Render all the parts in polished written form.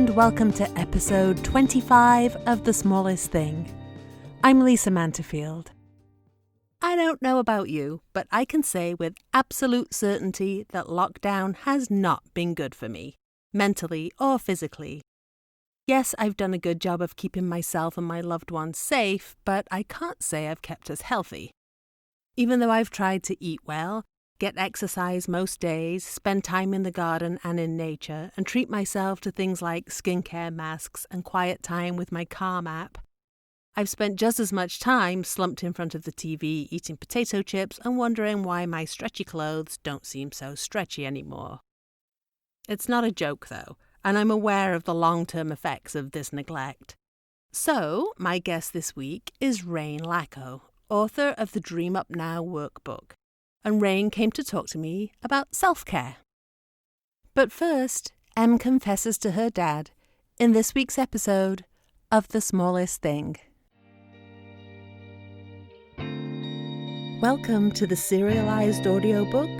and welcome to episode 25 of The Smallest Thing. I'm Lisa Manterfield. I don't know about you, but I can say with absolute certainty that lockdown has not been good for me, mentally or physically. Yes, I've done a good job of keeping myself and my loved ones safe, but I can't say I've kept us healthy. Even though I've tried to eat well, get exercise most days, spend time in the garden and in nature, and treat myself to things like skincare, masks, and quiet time with my Calm app, I've spent just as much time slumped in front of the TV eating potato chips and wondering why my stretchy clothes don't seem so stretchy anymore. It's not a joke, though, and I'm aware of the long-term effects of this neglect. So, my guest this week is Rayne Lacko, author of the Dream Up Now workbook. And Rayne came to talk to me about self-care. But first, Em confesses to her dad in this week's episode of The Smallest Thing. Welcome to the serialized audiobook,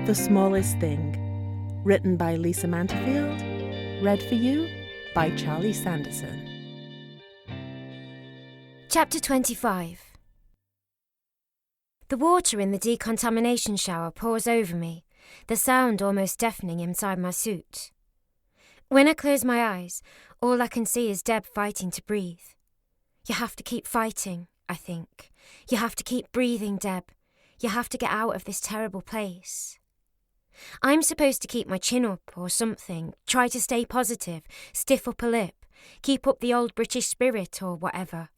The Smallest Thing, written by Lisa Manterfield, read for you by Charlie Sanderson. Chapter 25. The water in the decontamination shower pours over me, the sound almost deafening inside my suit. When I close my eyes, all I can see is Deb fighting to breathe. You have to keep fighting, I think. You have to keep breathing, Deb. You have to get out of this terrible place. I'm supposed to keep my chin up or something, try to stay positive, stiff upper lip, keep up the old British spirit or whatever.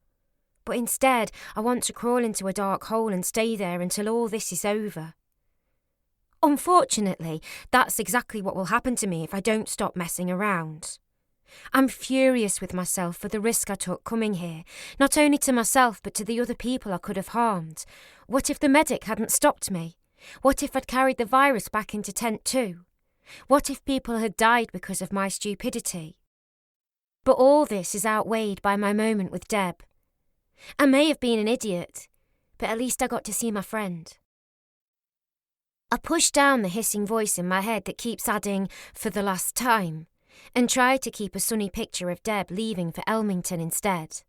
But instead, I want to crawl into a dark hole and stay there until all this is over. Unfortunately, that's exactly what will happen to me if I don't stop messing around. I'm furious with myself for the risk I took coming here, not only to myself but to the other people I could have harmed. What if the medic hadn't stopped me? What if I'd carried the virus back into Tent 2? What if people had died because of my stupidity? But all this is outweighed by my moment with Deb. I may have been an idiot, but at least I got to see my friend. I push down the hissing voice in my head that keeps adding, for the last time, and try to keep a sunny picture of Deb leaving for Elmington instead.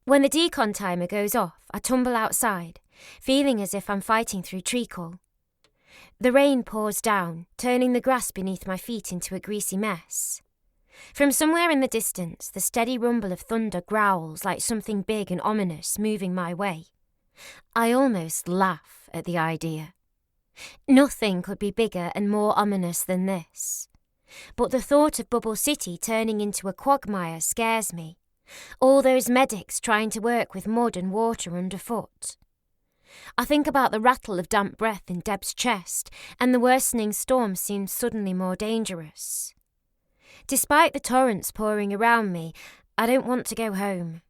When the decon timer goes off, I tumble outside, feeling as if I'm fighting through treacle. The rain pours down, turning the grass beneath my feet into a greasy mess. From somewhere in the distance, the steady rumble of thunder growls like something big and ominous moving my way. I almost laugh at the idea. Nothing could be bigger and more ominous than this. But the thought of Bubble City turning into a quagmire scares me. All those medics trying to work with mud and water underfoot. I think about the rattle of damp breath in Deb's chest, and the worsening storm seems suddenly more dangerous. Despite the torrents pouring around me, I don't want to go home.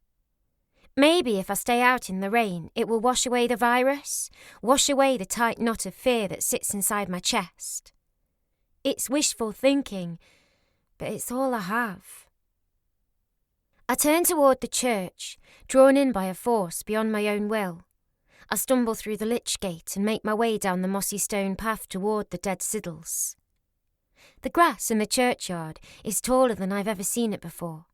Maybe if I stay out in the rain, it will wash away the virus, wash away the tight knot of fear that sits inside my chest. It's wishful thinking, but it's all I have. I turn toward the church, drawn in by a force beyond my own will. I stumble through the lich gate and make my way down the mossy stone path toward the dead siddles. The grass in the churchyard is taller than I've ever seen it before.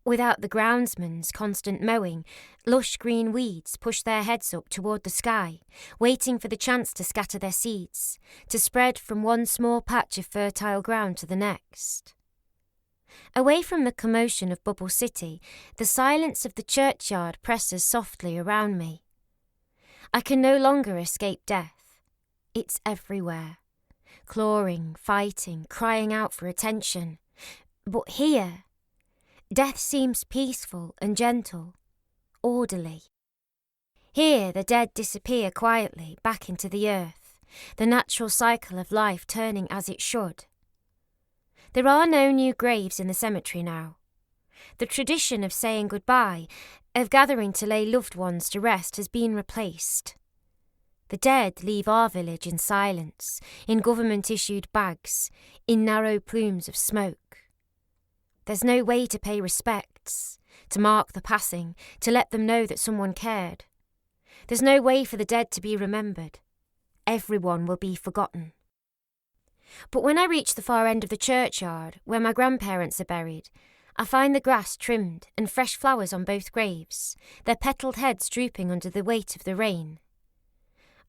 Without the groundsman's constant mowing, lush green weeds push their heads up toward the sky, waiting for the chance to scatter their seeds, to spread from one small patch of fertile ground to the next. Away from the commotion of Bubble City, the silence of the churchyard presses softly around me. I can no longer escape death. It's everywhere. Clawing, fighting, crying out for attention. But here, death seems peaceful and gentle, orderly. Here the dead disappear quietly back into the earth, the natural cycle of life turning as it should. There are no new graves in the cemetery now. The tradition of saying goodbye, of gathering to lay loved ones to rest, has been replaced. The dead leave our village in silence, in government-issued bags, in narrow plumes of smoke. There's no way to pay respects, to mark the passing, to let them know that someone cared. There's no way for the dead to be remembered. Everyone will be forgotten. But when I reach the far end of the churchyard, where my grandparents are buried, I find the grass trimmed and fresh flowers on both graves, their petalled heads drooping under the weight of the rain.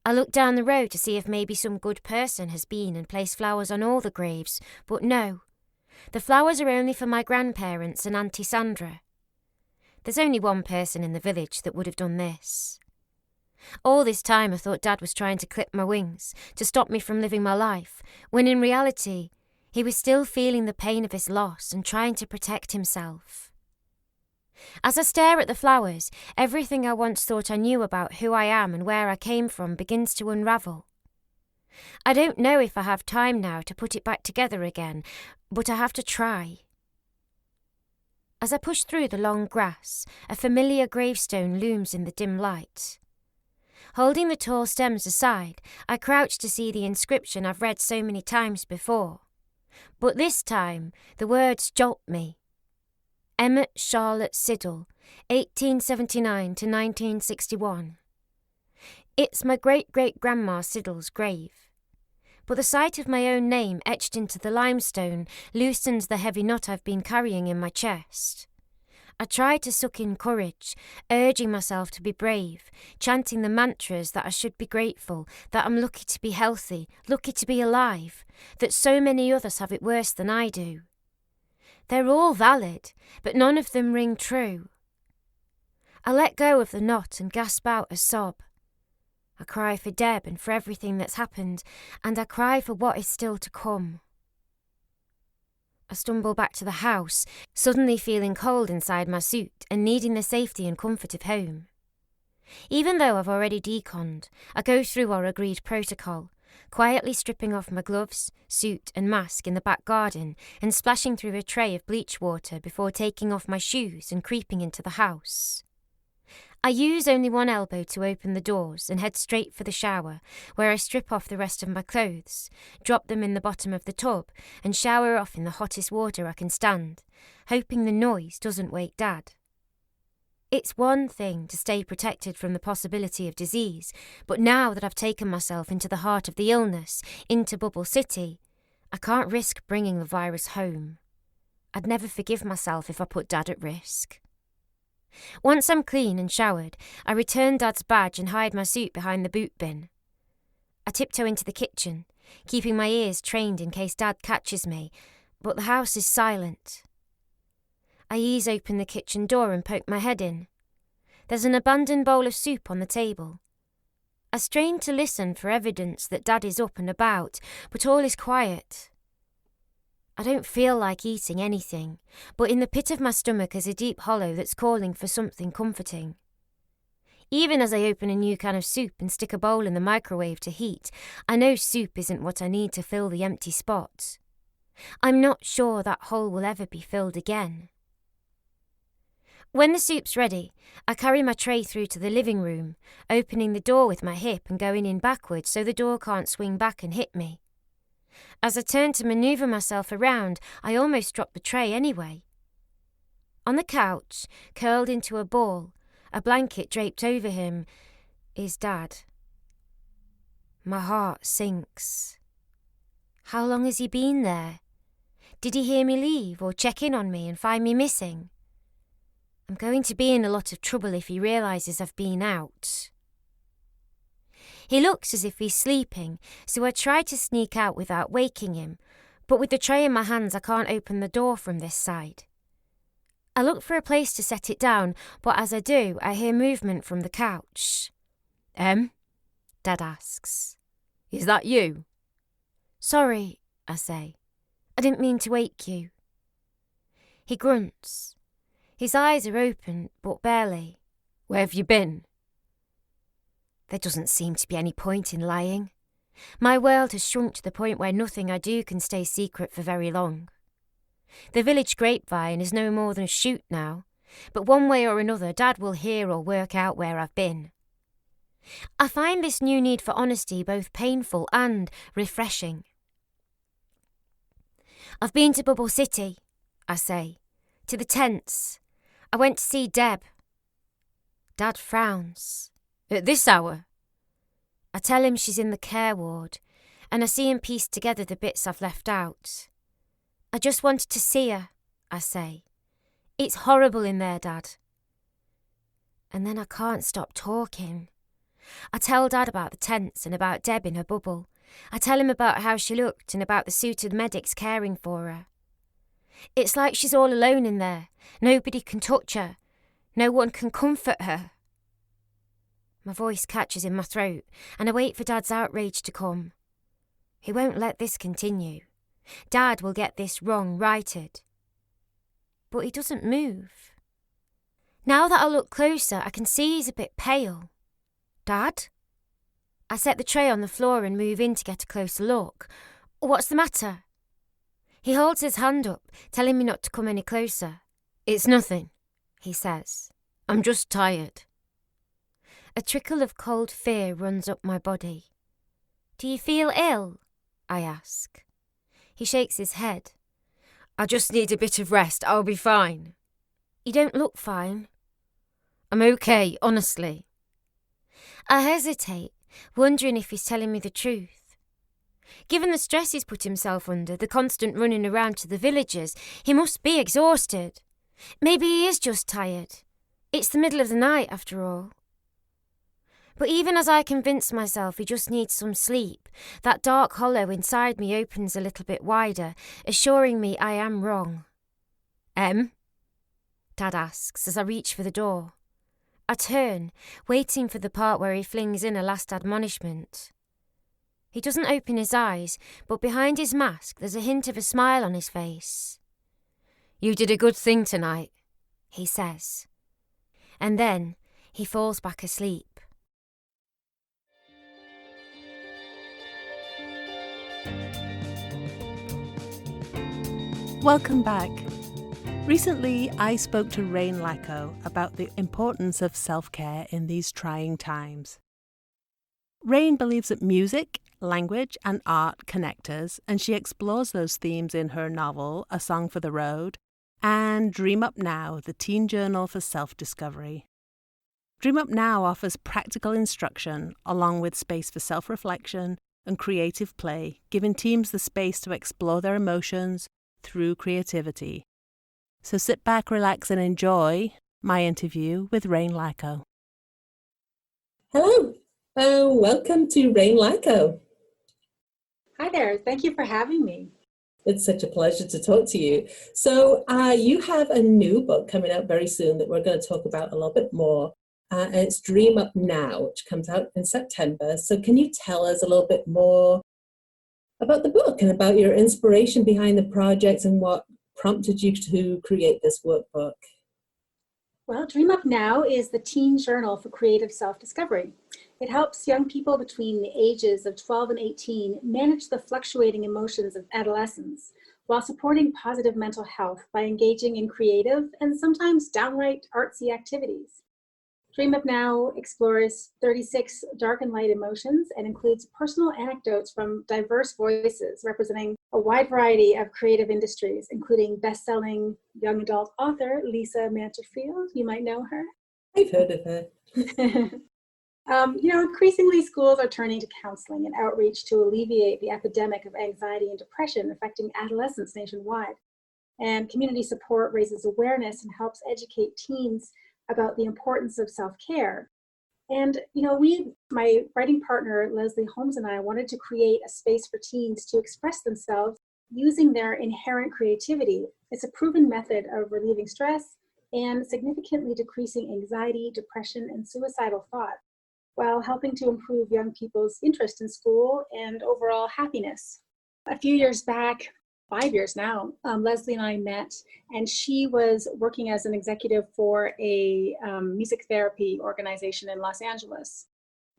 I look down the road to see if maybe some good person has been and placed flowers on all the graves, but no. The flowers are only for my grandparents and Auntie Sandra. There's only one person in the village that would have done this. All this time I thought Dad was trying to clip my wings, to stop me from living my life, when in reality, he was still feeling the pain of his loss and trying to protect himself. As I stare at the flowers, everything I once thought I knew about who I am and where I came from begins to unravel. I don't know if I have time now to put it back together again, but I have to try. As I push through the long grass, a familiar gravestone looms in the dim light. Holding the tall stems aside, I crouch to see the inscription I've read so many times before. But this time, the words jolt me. Emmett Charlotte Siddle, 1879 to 1961. It's my great-great-grandma Siddle's grave. But the sight of my own name etched into the limestone loosens the heavy knot I've been carrying in my chest. I try to suck in courage, urging myself to be brave, chanting the mantras that I should be grateful, that I'm lucky to be healthy, lucky to be alive, that so many others have it worse than I do. They're all valid, but none of them ring true. I let go of the knot and gasp out a sob. I cry for Deb and for everything that's happened, and I cry for what is still to come. I stumble back to the house, suddenly feeling cold inside my suit and needing the safety and comfort of home. Even though I've already deconned, I go through our agreed protocol, quietly stripping off my gloves, suit and mask in the back garden and splashing through a tray of bleach water before taking off my shoes and creeping into the house. I use only one elbow to open the doors and head straight for the shower, where I strip off the rest of my clothes, drop them in the bottom of the tub, and shower off in the hottest water I can stand, hoping the noise doesn't wake Dad. It's one thing to stay protected from the possibility of disease, but now that I've taken myself into the heart of the illness, into Bubble City, I can't risk bringing the virus home. I'd never forgive myself if I put Dad at risk. Once I'm clean and showered, I return Dad's badge and hide my suit behind the boot bin. I tiptoe into the kitchen, keeping my ears trained in case Dad catches me, but the house is silent. I ease open the kitchen door and poke my head in. There's an abandoned bowl of soup on the table. I strain to listen for evidence that Dad is up and about, but all is quiet. I don't feel like eating anything, but in the pit of my stomach is a deep hollow that's calling for something comforting. Even as I open a new can of soup and stick a bowl in the microwave to heat, I know soup isn't what I need to fill the empty spot. I'm not sure that hole will ever be filled again. When the soup's ready, I carry my tray through to the living room, opening the door with my hip and going in backwards so the door can't swing back and hit me. As I turn to manoeuvre myself around, I almost drop the tray anyway. On the couch, curled into a ball, a blanket draped over him, is Dad. My heart sinks. How long has he been there? Did he hear me leave or check in on me and find me missing? I'm going to be in a lot of trouble if he realises I've been out. He looks as if he's sleeping, so I try to sneak out without waking him, but with the tray in my hands I can't open the door from this side. I look for a place to set it down, but as I do, I hear movement from the couch. Dad asks. Is that you? Sorry, I say. I didn't mean to wake you. He grunts. His eyes are open, but barely. Where have you been? There doesn't seem to be any point in lying. My world has shrunk to the point where nothing I do can stay secret for very long. The village grapevine is no more than a shoot now, but one way or another Dad will hear or work out where I've been. I find this new need for honesty both painful and refreshing. I've been to Bubble City, I say, to the tents. I went to see Deb. Dad frowns. At this hour? I tell him she's in the care ward, and I see him piece together the bits I've left out. I just wanted to see her, I say. It's horrible in there, Dad. And then I can't stop talking. I tell Dad about the tents and about Deb in her bubble. I tell him about how she looked and about the suited medics caring for her. It's like she's all alone in there. Nobody can touch her. No one can comfort her. My voice catches in my throat, and I wait for Dad's outrage to come. He won't let this continue. Dad will get this wrong righted. But he doesn't move. Now that I look closer, I can see he's a bit pale. Dad? I set the tray on the floor and move in to get a closer look. What's the matter? He holds his hand up, telling me not to come any closer. It's nothing, he says. I'm just tired. A trickle of cold fear runs up my body. Do you feel ill? I ask. He shakes his head. I just need a bit of rest. I'll be fine. You don't look fine. I'm okay, honestly. I hesitate, wondering if he's telling me the truth. Given the stress he's put himself under, the constant running around to the villagers, he must be exhausted. Maybe he is just tired. It's the middle of the night, after all. But even as I convince myself he just needs some sleep, that dark hollow inside me opens a little bit wider, assuring me I am wrong. Dad asks as I reach for the door. I turn, waiting for the part where he flings in a last admonishment. He doesn't open his eyes, but behind his mask there's a hint of a smile on his face. You did a good thing tonight, he says. And then he falls back asleep. Welcome back. Recently, I spoke to Rayne Lacko about the importance of self-care in these trying times. Rayne believes that music, language and art connect us, and she explores those themes in her novel, A Song for the Road, and Dream Up Now, the teen journal for self-discovery. Dream Up Now offers practical instruction along with space for self-reflection and creative play, giving teens the space to explore their emotions through creativity. So sit back, relax and enjoy my interview with Rayne Lacko. Hello, welcome to Rayne Lacko. Hi there, thank you for having me. It's such a pleasure to talk to you. So you have a new book coming out very soon that we're going to talk about a little bit more. And it's Dream Up Now, which comes out in September. So can you tell us a little bit more about the book and about your inspiration behind the project and what prompted you to create this workbook? Well, Dream Up Now is the teen journal for creative self-discovery. It helps young people between the ages of 12 and 18 manage the fluctuating emotions of adolescence while supporting positive mental health by engaging in creative and sometimes downright artsy activities. Dream Up Now explores 36 dark and light emotions and includes personal anecdotes from diverse voices representing a wide variety of creative industries, including best-selling young adult author Lisa Manterfield. You might know her. I've heard of her. Increasingly schools are turning to counseling and outreach to alleviate the epidemic of anxiety and depression affecting adolescents nationwide. And community support raises awareness and helps educate teens about the importance of self-care. And, my writing partner, Leslie Holmes, and I wanted to create a space for teens to express themselves using their inherent creativity. It's a proven method of relieving stress and significantly decreasing anxiety, depression, and suicidal thought, while helping to improve young people's interest in school and overall happiness. A few years back, 5 years now, Leslie and I met, and she was working as an executive for a music therapy organization in Los Angeles.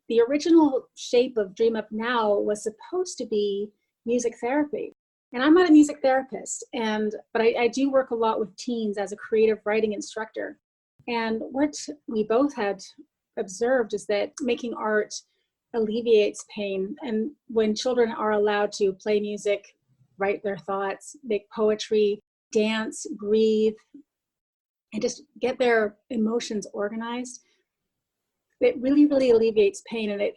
The original shape of Dream Up Now was supposed to be music therapy. And I'm not a music therapist, but I do work a lot with teens as a creative writing instructor. And what we both had observed is that making art alleviates pain. And when children are allowed to play music, write their thoughts, make poetry, dance, breathe, and just get their emotions organized, it really, really alleviates pain, and it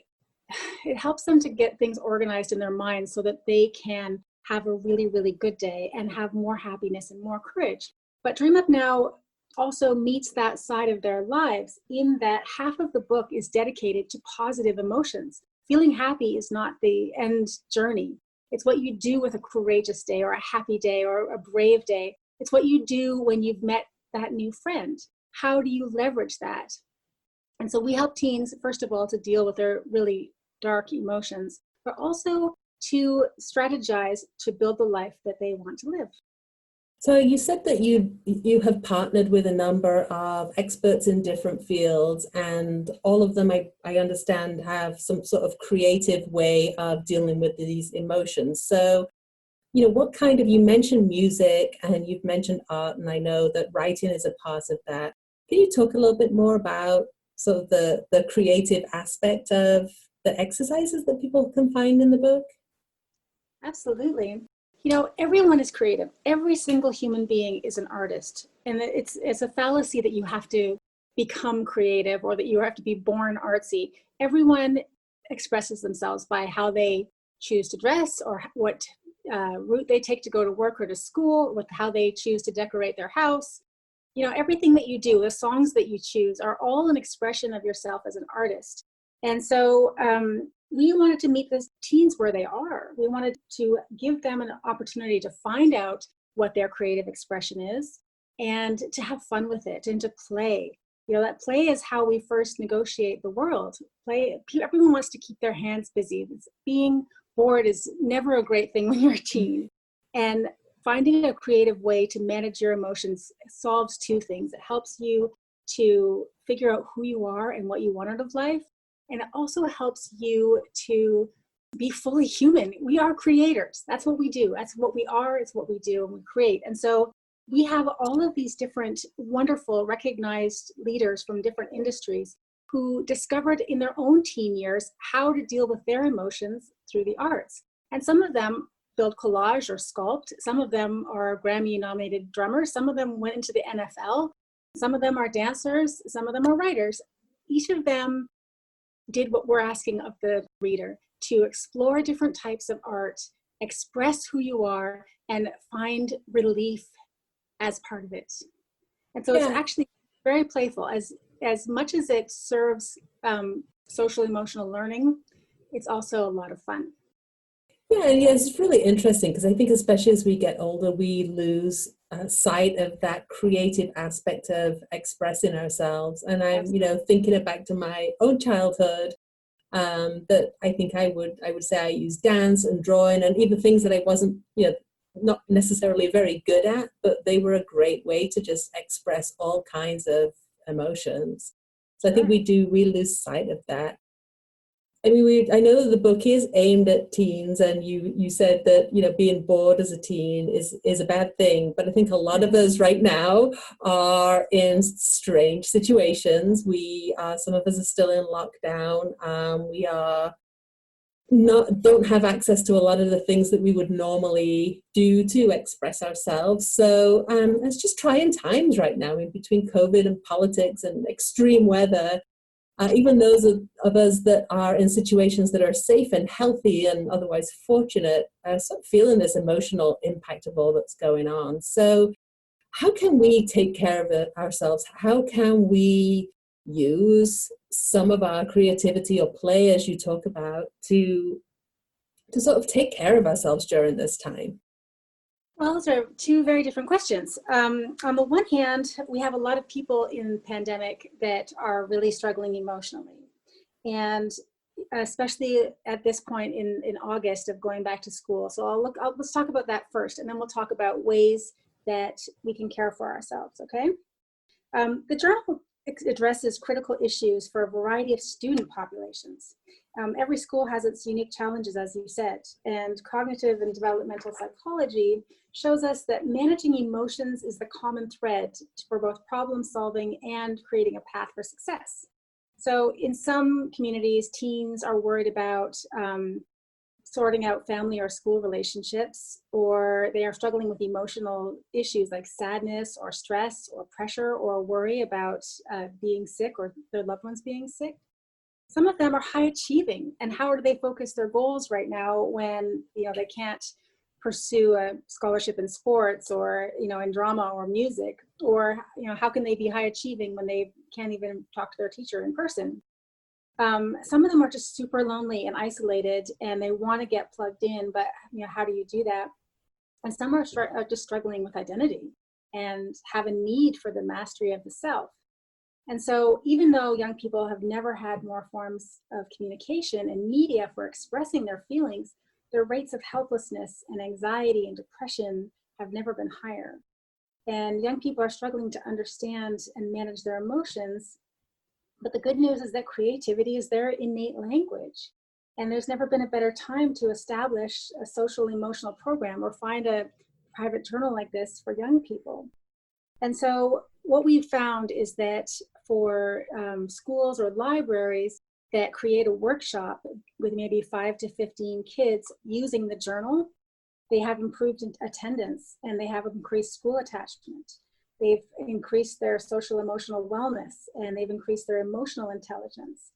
it helps them to get things organized in their minds so that they can have a really, really good day and have more happiness and more courage. But Dream Up Now also meets that side of their lives in that half of the book is dedicated to positive emotions. Feeling happy is not the end journey. It's what you do with a courageous day or a happy day or a brave day. It's what you do when you've met that new friend. How do you leverage that? And so we help teens, first of all, to deal with their really dark emotions, but also to strategize to build the life that they want to live. So you said that you have partnered with a number of experts in different fields, and all of them, I understand, have some sort of creative way of dealing with these emotions. So, what kind of, you mentioned music and you've mentioned art, and I know that writing is a part of that. Can you talk a little bit more about sort of the creative aspect of the exercises that people can find in the book? Absolutely. Everyone is creative. Every single human being is an artist. And it's a fallacy that you have to become creative or that you have to be born artsy. Everyone expresses themselves by how they choose to dress or what route they take to go to work or to school, with how they choose to decorate their house. Everything that you do, the songs that you choose are all an expression of yourself as an artist. And so we wanted to meet the teens where they are. We wanted to give them an opportunity to find out what their creative expression is and to have fun with it and to play. That play is how we first negotiate the world. Everyone wants to keep their hands busy. Being bored is never a great thing when you're a teen. And finding a creative way to manage your emotions solves two things. It helps you to figure out who you are and what you want out of life. And it also helps you to be fully human. We are creators. That's what we do. That's what we are. It's what we do, and we create. And so we have all of these different wonderful recognized leaders from different industries who discovered in their own teen years how to deal with their emotions through the arts. And some of them build collage or sculpt. Some of them are Grammy-nominated drummers. Some of them went into the NFL. Some of them are dancers. Some of them are writers. Each of them did what we're asking of the reader, to explore different types of art, express who you are, and find relief as part of it. And so It's actually very playful. As much as it serves social emotional learning, it's also a lot of fun. Yeah, it's really interesting because I think especially as we get older, we lose sight of that creative aspect of expressing ourselves. And I'm, thinking it back to my own childhood, that I think I would say I used dance and drawing and even things that I wasn't, not necessarily very good at, but they were a great way to just express all kinds of emotions. So I think we lose sight of that. I mean, I know that the book is aimed at teens, and you said that, being bored as a teen is a bad thing. But I think a lot of us right now are in strange situations. Some of us are still in lockdown. We don't have access to a lot of the things that we would normally do to express ourselves. So it's just trying times right now in between COVID and politics and extreme weather. Even those of us that are in situations that are safe and healthy and otherwise fortunate are sort of feeling this emotional impact of all that's going on. So how can we take care of ourselves? How can we use some of our creativity or play, as you talk about, to sort of take care of ourselves during this time? Well, those are two very different questions. On the one hand, we have a lot of people in the pandemic that are really struggling emotionally. And especially at this point in August of going back to school. So let's talk about that first, and then we'll talk about ways that we can care for ourselves, okay? The journal addresses critical issues for a variety of student populations. Every school has its unique challenges, as you said, and cognitive and developmental psychology shows us that managing emotions is the common thread for both problem solving and creating a path for success. So in some communities, teens are worried about sorting out family or school relationships, or they are struggling with emotional issues like sadness or stress or pressure or worry about being sick or their loved ones being sick. Some of them are high achieving, and how do they focus their goals right now when they can't pursue a scholarship in sports or in drama or music, or how can they be high achieving when they can't even talk to their teacher in person? Some of them are just super lonely and isolated, and they want to get plugged in, but how do you do that? And some are just struggling with identity and have a need for the mastery of the self. And so even though young people have never had more forms of communication and media for expressing their feelings, their rates of helplessness and anxiety and depression have never been higher. And young people are struggling to understand and manage their emotions. But the good news is that creativity is their innate language. And there's never been a better time to establish a social emotional program or find a private journal like this for young people. And so what we've found is that for schools or libraries that create a workshop with maybe 5 to 15 kids using the journal, they have improved attendance and they have increased school attachment. They've increased their social emotional wellness and they've increased their emotional intelligence.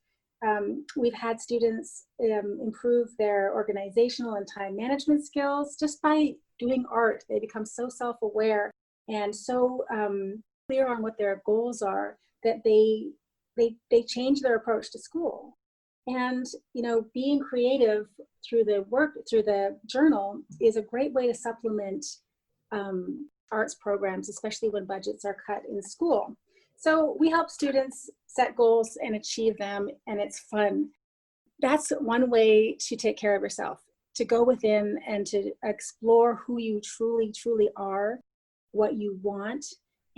We've had students improve their organizational and time management skills just by doing art. They become so self-aware and so clear on what their goals are that they change their approach to school. And being creative through the journal is a great way to supplement arts programs, especially when budgets are cut in school. So we help students set goals and achieve them, and it's fun. That's one way to take care of yourself, to go within and to explore who you truly, truly are, what you want,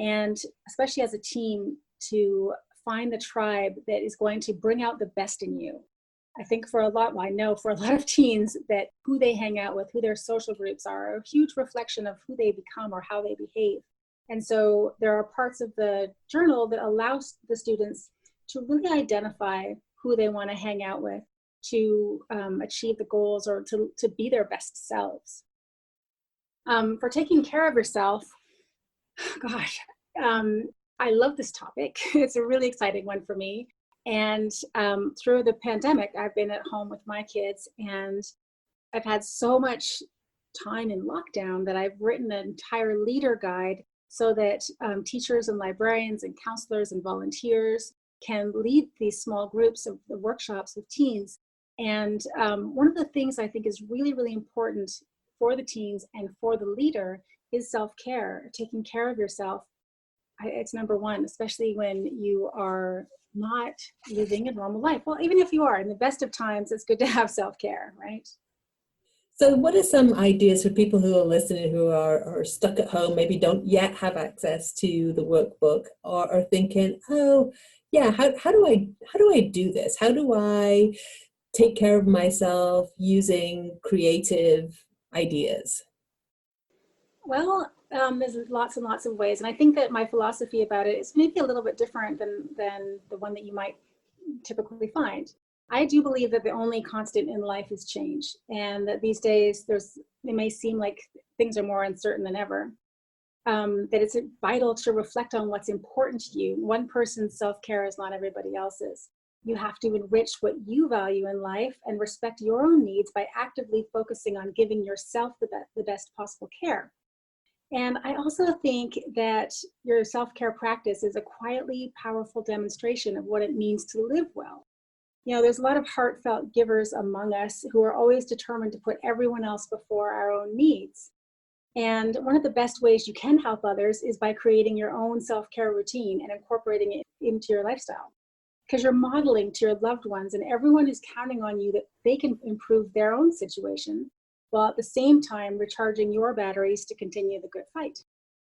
and especially as a team, to find the tribe that is going to bring out the best in you. I think I know for a lot of teens that who they hang out with, who their social groups are a huge reflection of who they become or how they behave. And so there are parts of the journal that allows the students to really identify who they want to hang out with to achieve the goals or to be their best selves. For taking care of yourself, gosh, I love this topic. It's a really exciting one for me. And through the pandemic, I've been at home with my kids, and I've had so much time in lockdown that I've written an entire leader guide so that teachers and librarians and counselors and volunteers can lead these small groups of the workshops with teens. And one of the things I think is really, really important for the teens and for the leader is self-care, taking care of yourself. It's number one, especially when you are not living a normal life. Well, even if you are, in the best of times, it's good to have self-care, right? So what are some ideas for people who are listening, who are stuck at home, maybe don't yet have access to the workbook, or are thinking, oh, yeah, how do I do this? How do I take care of myself using creative ideas? Well, there's lots and lots of ways. And I think that my philosophy about it is maybe a little bit different than the one that you might typically find. I do believe that the only constant in life is change, and that these days it may seem like things are more uncertain than ever. That it's vital to reflect on what's important to you. One person's self-care is not everybody else's. You have to enrich what you value in life and respect your own needs by actively focusing on giving yourself the best possible care. And I also think that your self-care practice is a quietly powerful demonstration of what it means to live well. There's a lot of heartfelt givers among us who are always determined to put everyone else before our own needs. And one of the best ways you can help others is by creating your own self-care routine and incorporating it into your lifestyle. Because you're modeling to your loved ones, and everyone is counting on you that they can improve their own situation, while at the same time recharging your batteries to continue the good fight.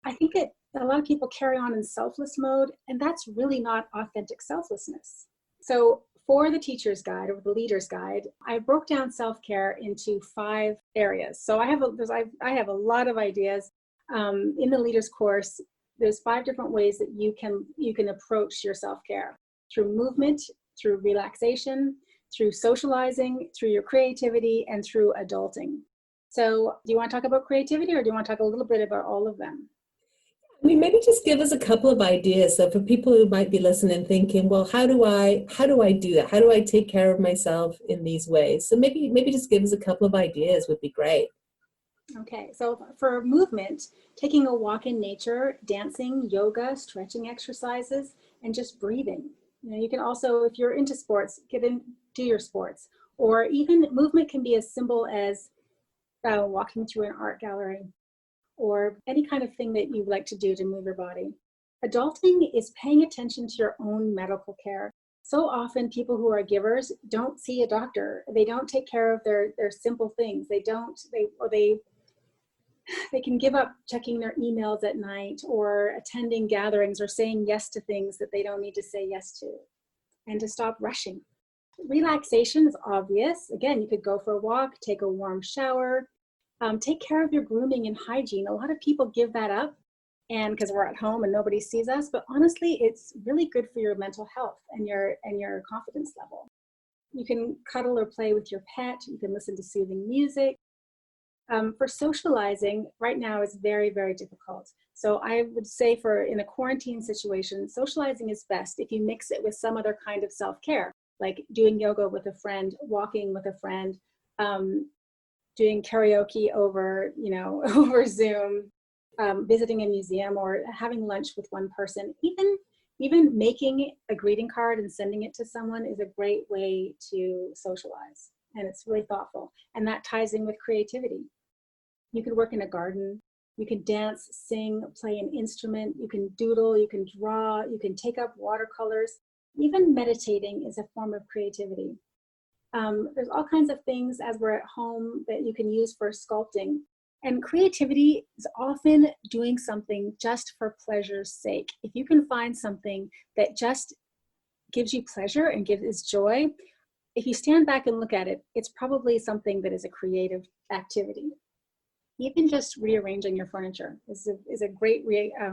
I think that a lot of people carry on in selfless mode, and that's really not authentic selflessness. So for the teacher's guide or the leader's guide, I broke down self-care into 5 areas. So I have a lot of ideas. In the leader's course, there's 5 different ways that you can approach your self-care: through movement, through relaxation, through socializing, through your creativity, and through adulting. So do you want to talk about creativity, or do you want to talk a little bit about all of them? I mean, maybe just give us a couple of ideas. So for people who might be listening, thinking, well, how do I do that? How do I take care of myself in these ways? So maybe just give us a couple of ideas would be great. Okay, so for movement, taking a walk in nature, dancing, yoga, stretching exercises, and just breathing. You can also, if you're into sports, do your sports. Or even movement can be as simple as walking through an art gallery or any kind of thing that you like to do to move your body. Adulting is paying attention to your own medical care. So often people who are givers don't see a doctor. They don't take care of their simple things. They can give up checking their emails at night or attending gatherings or saying yes to things that they don't need to say yes to, and to stop rushing. Relaxation is obvious. Again, you could go for a walk, take a warm shower, take care of your grooming and hygiene. A lot of people give that up and because we're at home and nobody sees us, but honestly, it's really good for your mental health and your confidence level. You can cuddle or play with your pet. You can listen to soothing music. For socializing, right now is very, very difficult. So I would say in a quarantine situation, socializing is best if you mix it with some other kind of self-care, like doing yoga with a friend, walking with a friend, doing karaoke over, over Zoom, visiting a museum or having lunch with one person. Even making a greeting card and sending it to someone is a great way to socialize. And it's really thoughtful. And that ties in with creativity. You could work in a garden, you can dance, sing, play an instrument, you can doodle, you can draw, you can take up watercolors. Even meditating is a form of creativity. There's all kinds of things as we're at home that you can use for sculpting. And creativity is often doing something just for pleasure's sake. If you can find something that just gives you pleasure and gives joy, if you stand back and look at it, it's probably something that is a creative activity. Even just rearranging your furniture is a great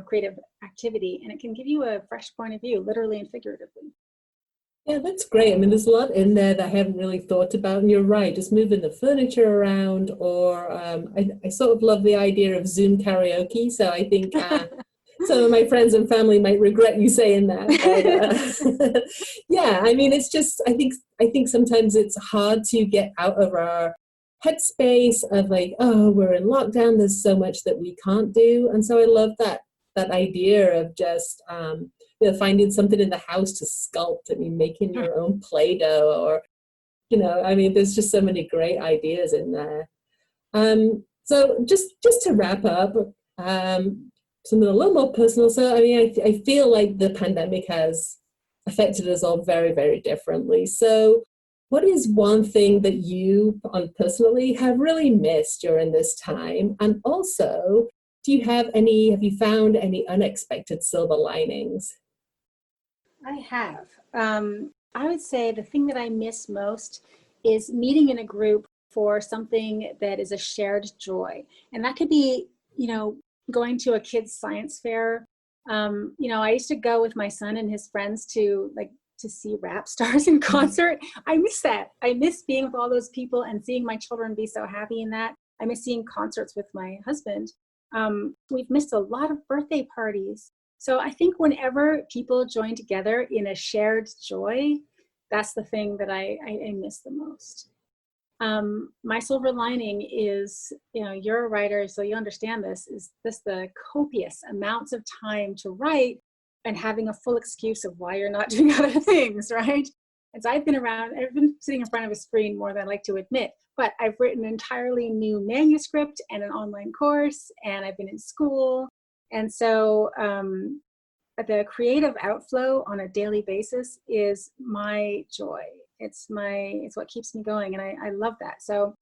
creative activity, and it can give you a fresh point of view, literally and figuratively. Yeah, that's great. I mean, there's a lot in there that I haven't really thought about, and you're right, just moving the furniture around, or I sort of love the idea of Zoom karaoke, so I think some of my friends and family might regret you saying that. But, yeah, I mean, it's just, I think sometimes it's hard to get out of our headspace of like, oh, we're in lockdown, there's so much that we can't do. And so I love that idea of just finding something in the house to sculpt. I mean, making your own Play-Doh, or I mean, there's just so many great ideas in there. So just to wrap up, something a little more personal. So I mean, I feel like the pandemic has affected us all very, very differently. So what is one thing that you personally have really missed during this time? And also, have you found any unexpected silver linings? I have. I would say the thing that I miss most is meeting in a group for something that is a shared joy. And that could be, going to a kid's science fair. I used to go with my son and his friends to see rap stars in concert. I miss that. I miss being with all those people and seeing my children be so happy in that. I miss seeing concerts with my husband. We've missed a lot of birthday parties. So I think whenever people join together in a shared joy, that's the thing that I miss the most. My silver lining is, you're a writer, so you understand this, is the copious amounts of time to write and having a full excuse of why you're not doing other things, right? And so I've been sitting in front of a screen more than I like to admit, but I've written an entirely new manuscript and an online course, and I've been in school. And so the creative outflow on a daily basis is my joy. It's what keeps me going, and I love that. So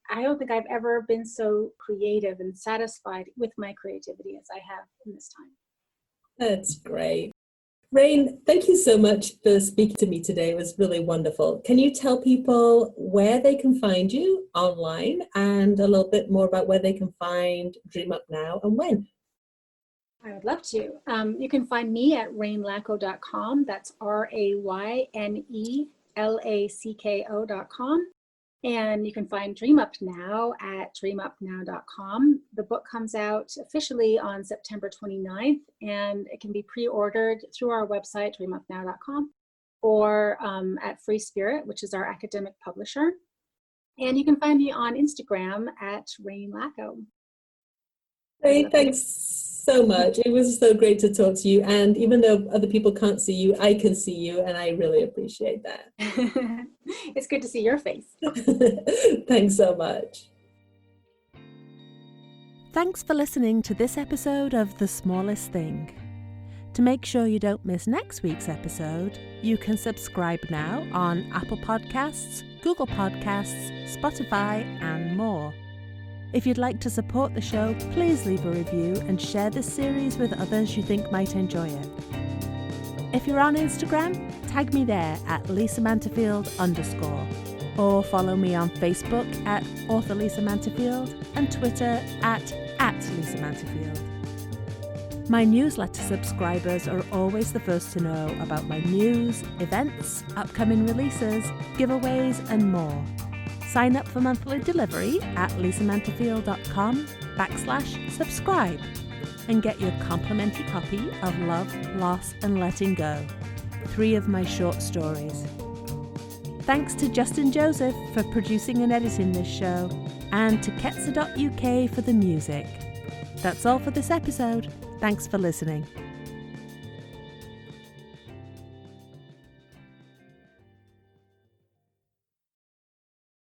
I don't think I've ever been so creative and satisfied with my creativity as I have in this time. That's great. Rayne, thank you so much for speaking to me today. It was really wonderful. Can you tell people where they can find you online and a little bit more about where they can find Dream Up Now and when? I would love to. You can find me at raynelacko.com. That's RayneLacko.com. And you can find Dream Up Now at dreamupnow.com. The book comes out officially on September 29th, and it can be pre-ordered through our website, dreamupnow.com, or at Free Spirit, which is our academic publisher. And you can find me on Instagram at Rayne Lacko. Hey, thanks so much. It was so great to talk to you. And even though other people can't see you, I can see you, and I really appreciate that. It's good to see your face. Thanks so much. Thanks for listening to this episode of The Smallest Thing. To make sure you don't miss next week's episode, you can subscribe now on Apple Podcasts, Google Podcasts, Spotify, and more. If you'd like to support the show, please leave a review and share this series with others you think might enjoy it. If you're on Instagram, tag me there at LisaManterfield_, or follow me on Facebook at author Lisa Manterfield and Twitter at Lisa Manterfield. My newsletter subscribers are always the first to know about my news, events, upcoming releases, giveaways, and more. Sign up for monthly delivery at lisamanterfield.com/subscribe and get your complimentary copy of Love, Loss and Letting Go, 3 of my short stories. Thanks to Justin Joseph for producing and editing this show, and to Ketsa.uk for the music. That's all for this episode. Thanks for listening.